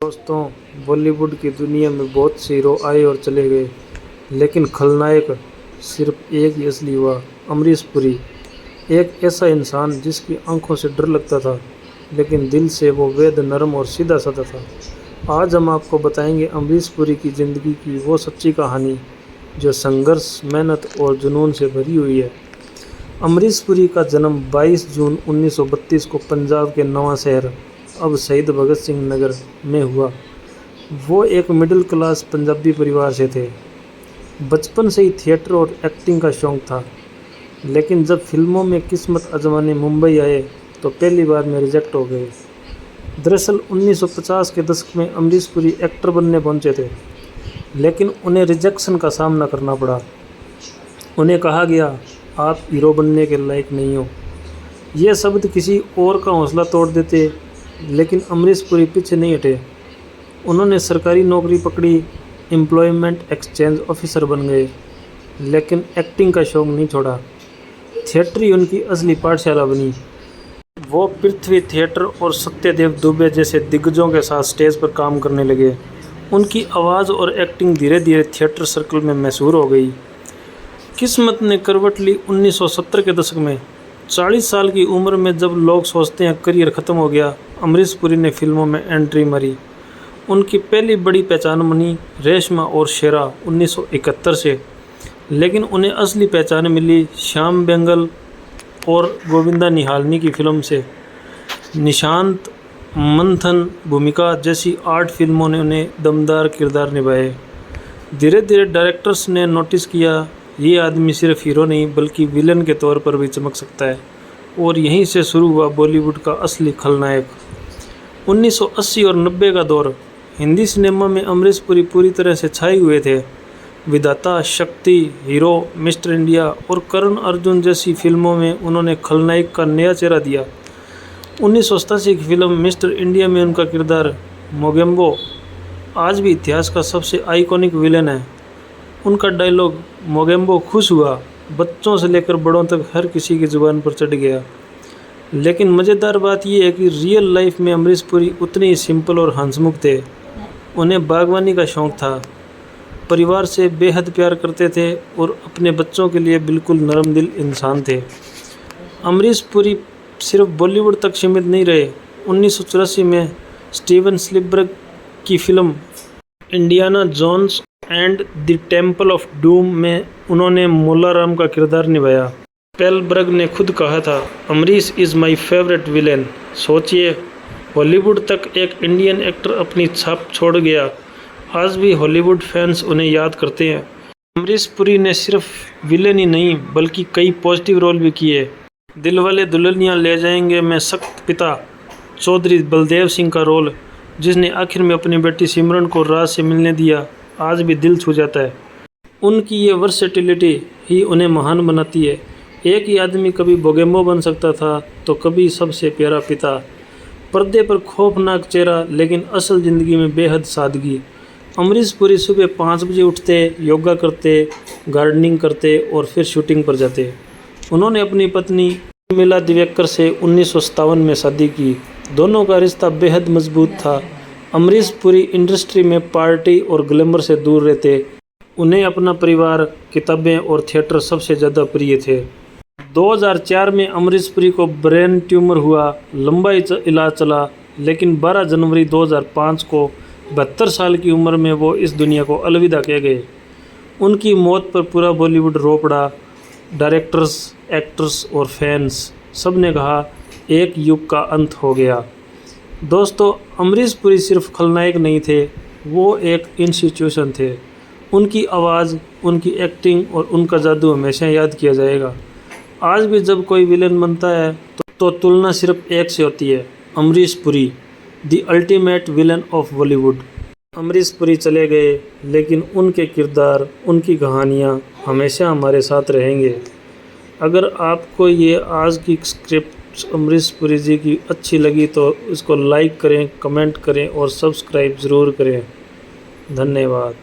दोस्तों, बॉलीवुड की दुनिया में बहुत से हीरो आए और चले गए, लेकिन खलनायक सिर्फ एक ही असली हुआ, अमरीश पुरी। एक ऐसा इंसान जिसकी आंखों से डर लगता था, लेकिन दिल से वो बेहद नरम और सीधा साधा था। आज हम आपको बताएंगे अमरीश पुरी की ज़िंदगी की वो सच्ची कहानी जो संघर्ष, मेहनत और जुनून से भरी हुई है। अमरीश पुरी का जन्म 22 जून 1932 को पंजाब के नवांशहर, अब शहीद भगत सिंह नगर में हुआ। वो एक मिडिल क्लास पंजाबी परिवार से थे। बचपन से ही थिएटर और एक्टिंग का शौक़ था, लेकिन जब फिल्मों में किस्मत आजमाने मुंबई आए तो पहली बार में रिजेक्ट हो गए। दरअसल 1950 के दशक में अमरीश पुरी एक्टर बनने पहुंचे थे, लेकिन उन्हें रिजेक्शन का सामना करना पड़ा। उन्हें कहा गया, आप हीरो बनने के लायक नहीं हो। ये शब्द किसी और का हौसला तोड़ देते, लेकिन अमरीश पुरी पीछे नहीं हटे। उन्होंने सरकारी नौकरी पकड़ी, एम्प्लॉयमेंट एक्सचेंज ऑफिसर बन गए, लेकिन एक्टिंग का शौक़ नहीं छोड़ा। थिएटर ही उनकी असली पाठशाला बनी। वो पृथ्वी थिएटर और सत्यदेव दुबे जैसे दिग्गजों के साथ स्टेज पर काम करने लगे। उनकी आवाज़ और एक्टिंग धीरे धीरे थिएटर सर्कल में मशहूर हो गई। किस्मत ने करवट ली 1970 के दशक में। 40 साल की उम्र में जब लोग सोचते हैं करियर ख़त्म हो गया, अमरीश पुरी ने फिल्मों में एंट्री मारी। उनकी पहली बड़ी पहचान बनी रेशमा और शेरा 1971 से, लेकिन उन्हें असली पहचान मिली श्याम बेंगल और गोविंदा निहालनी की फिल्म से। निशांत, मंथन, भूमिका जैसी आर्ट फिल्मों ने उन्हें दमदार किरदार निभाए। धीरे धीरे डायरेक्टर्स ने नोटिस किया, ये आदमी सिर्फ हीरो नहीं बल्कि विलन के तौर पर भी चमक सकता है, और यहीं से शुरू हुआ बॉलीवुड का असली खलनायक। 1980 और 90 का दौर, हिंदी सिनेमा में अमरीश पुरी पूरी तरह से छाए हुए थे। विधाता, शक्ति, हीरो, मिस्टर इंडिया और करण अर्जुन जैसी फिल्मों में उन्होंने खलनायक का नया चेहरा दिया। 1987 की फिल्म मिस्टर इंडिया में उनका किरदार मोगेम्बो आज भी इतिहास का सबसे आइकॉनिक विलेन है। उनका डायलॉग मोगेम्बो खुश हुआ बच्चों से लेकर बड़ों तक हर किसी की ज़ुबान पर चढ़ गया। लेकिन मज़ेदार बात यह है कि रियल लाइफ में अमरीश पुरी उतने ही सिंपल और हंसमुख थे। उन्हें बागवानी का शौक़ था, परिवार से बेहद प्यार करते थे और अपने बच्चों के लिए बिल्कुल नरम दिल इंसान थे। अमरीश पुरी सिर्फ बॉलीवुड तक सीमित नहीं रहे। 1984 में स्टीवन स्पीलबर्ग की film Indiana Jones and the Temple of Doom में उन्होंने मोलाराम का किरदार निभाया। स्पीलबर्ग ने खुद कहा था, Amrish is my favourite villain. सोचिए, हॉलीवुड तक एक इंडियन एक्टर अपनी छाप छोड़ गया। आज भी हॉलीवुड फैंस उन्हें याद करते हैं। अमरीश पुरी ने सिर्फ विलेन ही नहीं बल्कि कई पॉजिटिव रोल भी किए। दिलवाले दुल्हनिया ले जाएंगे में सख्त पिता चौधरी बलदेव सिंह का रोल, जिसने आखिर में अपनी बेटी सिमरन को राज से मिलने दिया, आज भी दिल छू जाता है। उनकी ये वर्सेटिलिटी ही उन्हें महान बनाती है। एक ही आदमी कभी बोगेम्बो बन सकता था तो कभी सबसे प्यारा पिता। पर्दे पर खौफनाक चेहरा, लेकिन असल ज़िंदगी में बेहद सादगी। अमरीश पुरी सुबह 5 बजे उठते, योगा करते, गार्डनिंग करते और फिर शूटिंग पर जाते। उन्होंने अपनी पत्नी उर्मिला दिवेकर से 1957 में शादी की। दोनों का रिश्ता बेहद मजबूत था। अमरीश पुरी इंडस्ट्री में पार्टी और ग्लैमर से दूर रहते। उन्हें अपना परिवार, किताबें और थिएटर सबसे ज़्यादा प्रिय थे। 2004 में अमरीश पुरी को ब्रेन ट्यूमर हुआ। लंबा इलाज चला, लेकिन 12 जनवरी 2005 को 72 साल की उम्र में वो इस दुनिया को अलविदा कह गए। उनकी मौत पर पूरा बॉलीवुड रो पड़ा। डायरेक्टर्स, एक्टर्स और फैंस सब ने कहा, एक युग का अंत हो गया। दोस्तों, अमरीश पुरी सिर्फ खलनायक नहीं थे, वो एक इंस्टीट्यूशन थे। उनकी आवाज़, उनकी एक्टिंग और उनका जादू हमेशा याद किया जाएगा। आज भी जब कोई विलेन बनता है तो तुलना सिर्फ एक से होती है, Amrish Puri, the ultimate villain of Bollywood. Amrish Puri चले गए, लेकिन उनके किरदार, उनकी कहानियाँ हमेशा हमारे साथ रहेंगे। अगर आपको ये आज की स्क्रिप्ट अमरीश पुरी जी की अच्छी लगी तो इसको लाइक करें, कमेंट करें और सब्सक्राइब ज़रूर करें। धन्यवाद।